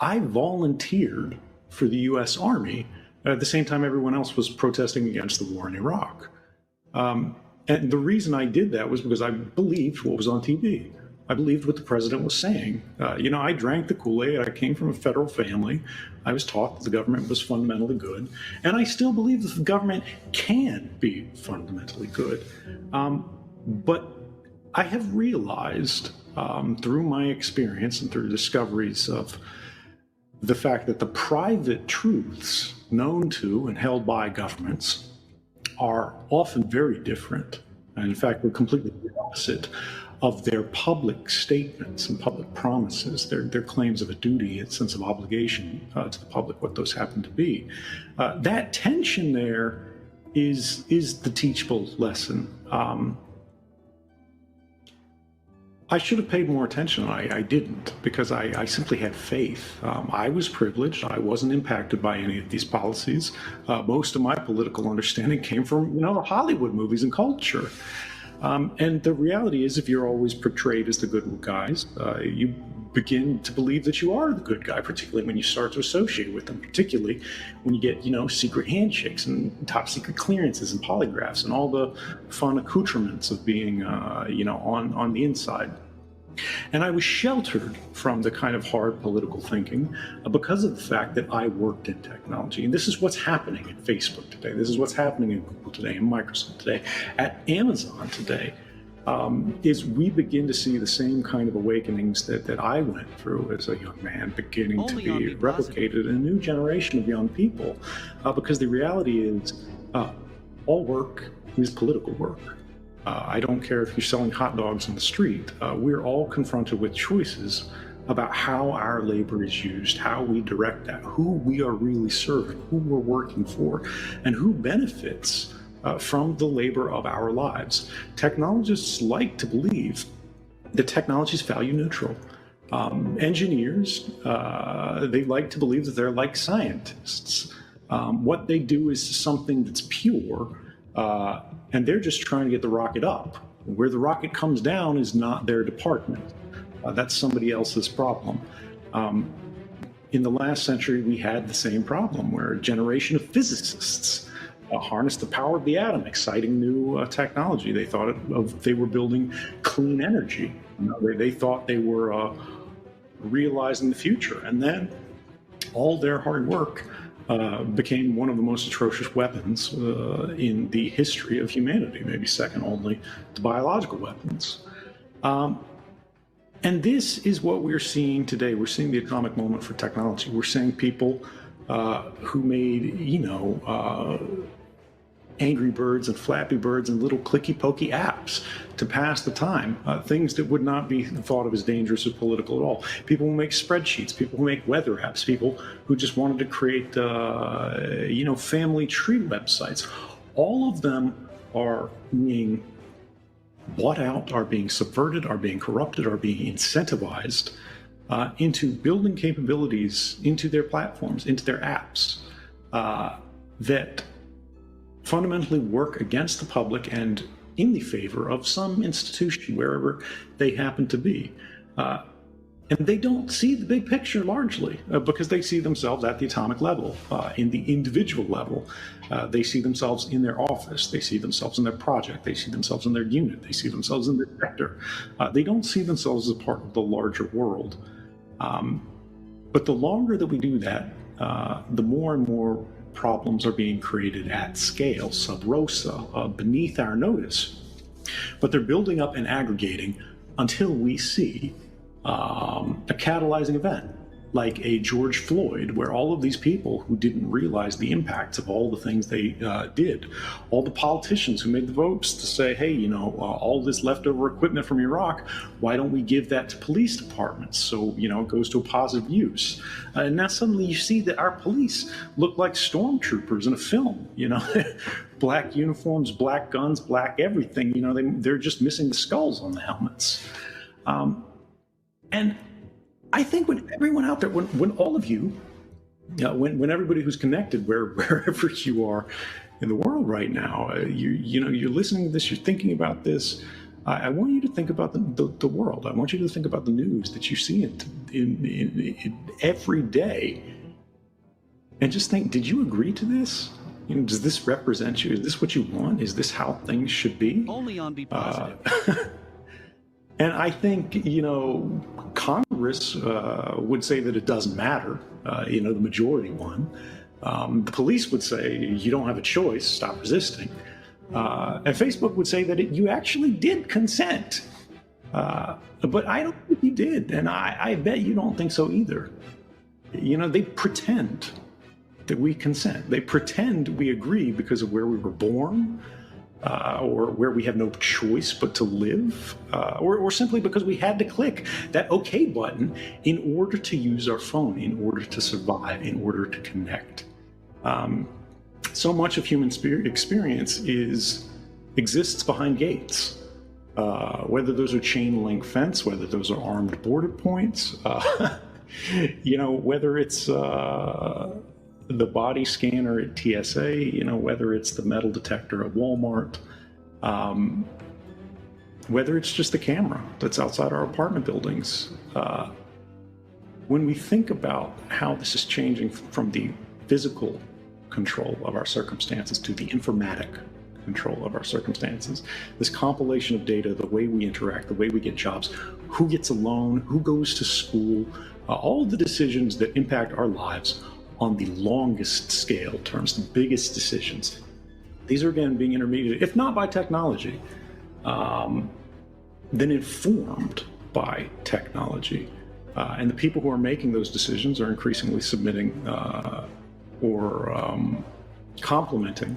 I volunteered for the U.S. Army at the same time everyone else was protesting against the war in Iraq. And the reason I did that was because I believed what was on TV. I believed what the president was saying. I drank the Kool-Aid. I came from a federal family. I was taught that the government was fundamentally good. And I still believe that the government can be fundamentally good. But I have realized through my experience and through discoveries of the fact that the private truths known to and held by governments are often very different. And in fact, we're completely the opposite of their public statements and public promises, their claims of a duty, a sense of obligation to the public, what those happen to be. That tension there is the teachable lesson. I should have paid more attention. I didn't, because I simply had faith. I was privileged. I wasn't impacted by any of these policies. Most of my political understanding came from, the Hollywood movies and culture. And the reality is, if you're always portrayed as the good guys, you begin to believe that you are the good guy, particularly when you start to associate with them, particularly when you get, secret handshakes and top secret clearances and polygraphs and all the fun accoutrements of being, on the inside. And I was sheltered from the kind of hard political thinking because of the fact that I worked in technology. And this is what's happening at Facebook today. This is what's happening at Google today and Microsoft today, at Amazon today. Is we begin to see the same kind of awakenings that I went through as a young man beginning to be replicated in a new generation of young people, because the reality is all work is political work. I don't care if you're selling hot dogs on the street. We're all confronted with choices about how our labor is used, how we direct that, who we are really serving, who we're working for, and who benefits from the labor of our lives. Technologists like to believe that technology is value neutral. Engineers, they like to believe that they're like scientists. What they do is something that's pure, and they're just trying to get the rocket up. Where the rocket comes down is not their department. That's somebody else's problem. In the last century, we had the same problem where a generation of physicists harnessed the power of the atom, exciting new technology. They thought they were building clean energy. They thought they were realizing the future. And then all their hard work became one of the most atrocious weapons in the history of humanity, maybe second only to biological weapons. And this is what we're seeing today. We're seeing the atomic moment for technology. We're seeing people who made, Angry Birds and Flappy Birds and little clicky-pokey apps to pass the time, things that would not be thought of as dangerous or political at all. People who make spreadsheets, people who make weather apps, people who just wanted to create, family tree websites. All of them are being bought out, are being subverted, are being corrupted, are being incentivized into building capabilities into their platforms, into their apps that fundamentally work against the public and in the favor of some institution, wherever they happen to be. And they don't see the big picture largely because they see themselves at the atomic level, in the individual level. They see themselves in their office. They see themselves in their project. They see themselves in their unit. They see themselves in their sector. They don't see themselves as a part of the larger world. But the longer that we do that, the more and more problems are being created at scale, sub rosa, beneath our notice. But they're building up and aggregating until we see a catalyzing event, like a George Floyd, where all of these people who didn't realize the impacts of all the things they did, all the politicians who made the votes to say, hey, all this leftover equipment from Iraq, why don't we give that to police departments so, it goes to a positive use? And now suddenly you see that our police look like stormtroopers in a film, black uniforms, black guns, black everything, they're just missing the skulls on the helmets. And I think when everyone out there, when all of you, when everybody who's connected, wherever you are in the world right now, you're listening to this, you're thinking about this, I want you to think about the world. I want you to think about the news that you see in every day, and just think: did you agree to this? Does this represent you? Is this what you want? Is this how things should be? Only on Be Positive. And I think, Congress would say that it doesn't matter, the majority won. The police would say you don't have a choice, stop resisting. And Facebook would say that you actually did consent. But I don't think you did, and I bet you don't think so either. They pretend that we consent. They pretend we agree because of where we were born, or where we have no choice but to live, or simply because we had to click that OK button in order to use our phone, in order to survive, in order to connect. So much of human experience exists behind gates, whether those are chain link fence, whether those are armed border points, whether it's the body scanner at TSA, whether it's the metal detector at Walmart, whether it's just the camera that's outside our apartment buildings. When we think about how this is changing from the physical control of our circumstances to the informatic control of our circumstances, this compilation of data, the way we interact, the way we get jobs, who gets a loan, who goes to school, all of the decisions that impact our lives on the longest scale terms, the biggest decisions. These are, again, being intermediated, if not by technology, then informed by technology. And the people who are making those decisions are increasingly submitting or complementing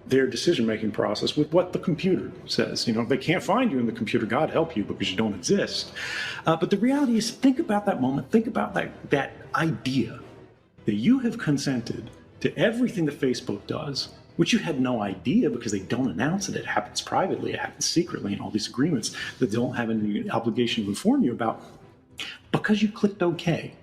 their decision-making process with what the computer says. If they can't find you in the computer, God help you, because you don't exist. But the reality is, think about that moment. Think about that idea that you have consented to everything that Facebook does, which you had no idea because they don't announce it. It happens privately, it happens secretly in all these agreements that they don't have any obligation to inform you about, because you clicked OK.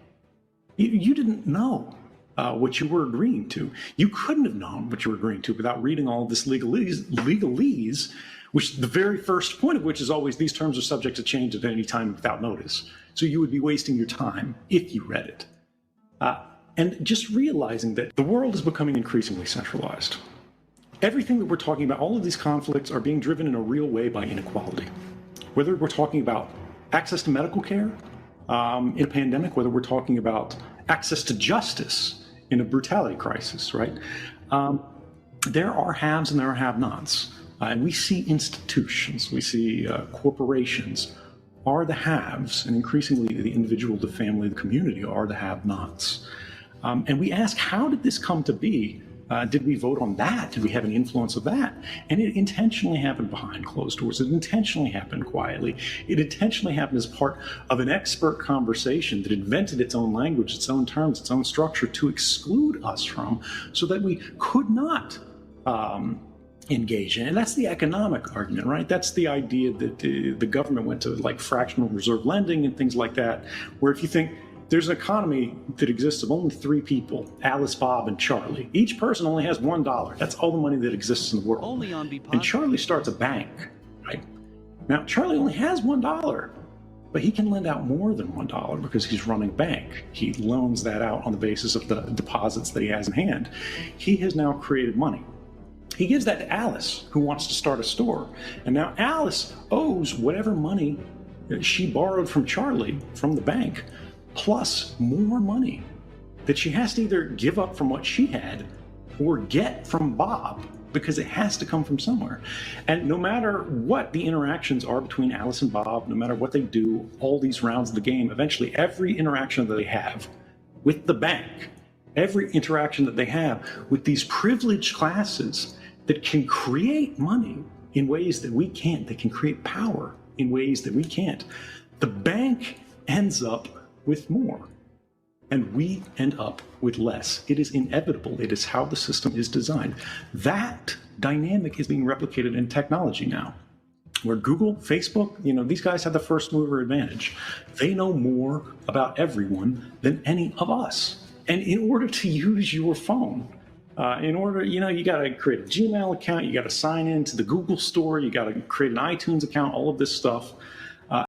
You didn't know what you were agreeing to. You couldn't have known what you were agreeing to without reading all of this legalese, which the very first point of which is always these terms are subject to change at any time without notice. So you would be wasting your time if you read it. And just realizing that the world is becoming increasingly centralized. Everything that we're talking about, all of these conflicts are being driven in a real way by inequality. Whether we're talking about access to medical care in a pandemic, whether we're talking about access to justice in a brutality crisis, right? There are haves and there are have-nots. And we see institutions, we see corporations are the haves, and increasingly the individual, the family, the community are the have-nots. And we ask, how did this come to be? Did we vote on that? Did we have any influence of that? And it intentionally happened behind closed doors. It intentionally happened quietly. It intentionally happened as part of an expert conversation that invented its own language, its own terms, its own structure to exclude us from, so that we could not engage in. And that's the economic argument, right? That's the idea that the government went to like fractional reserve lending and things like that, where if you think, there's an economy that exists of only three people, Alice, Bob, and Charlie. Each person only has $1. That's all the money that exists in the world. Only on Be Positive. And Charlie starts a bank, right? Now, Charlie only has $1, but he can lend out more than $1 because he's running a bank. He loans that out on the basis of the deposits that he has in hand. He has now created money. He gives that to Alice, who wants to start a store. And now Alice owes whatever money that she borrowed from Charlie from the bank, plus more money that she has to either give up from what she had or get from Bob, because it has to come from somewhere. And no matter what the interactions are between Alice and Bob, no matter what they do, all these rounds of the game, eventually every interaction that they have with the bank, every interaction that they have with these privileged classes that can create money in ways that we can't, that can create power in ways that we can't, the bank ends up with more, and we end up with less. It is inevitable. It is how the system is designed. That dynamic is being replicated in technology now, where Google, Facebook, these guys have the first mover advantage. They know more about everyone than any of us. And in order to use your phone, In order, you got to create a Gmail account, you got to sign in to the Google Store, you got to create an iTunes account, all of this stuff.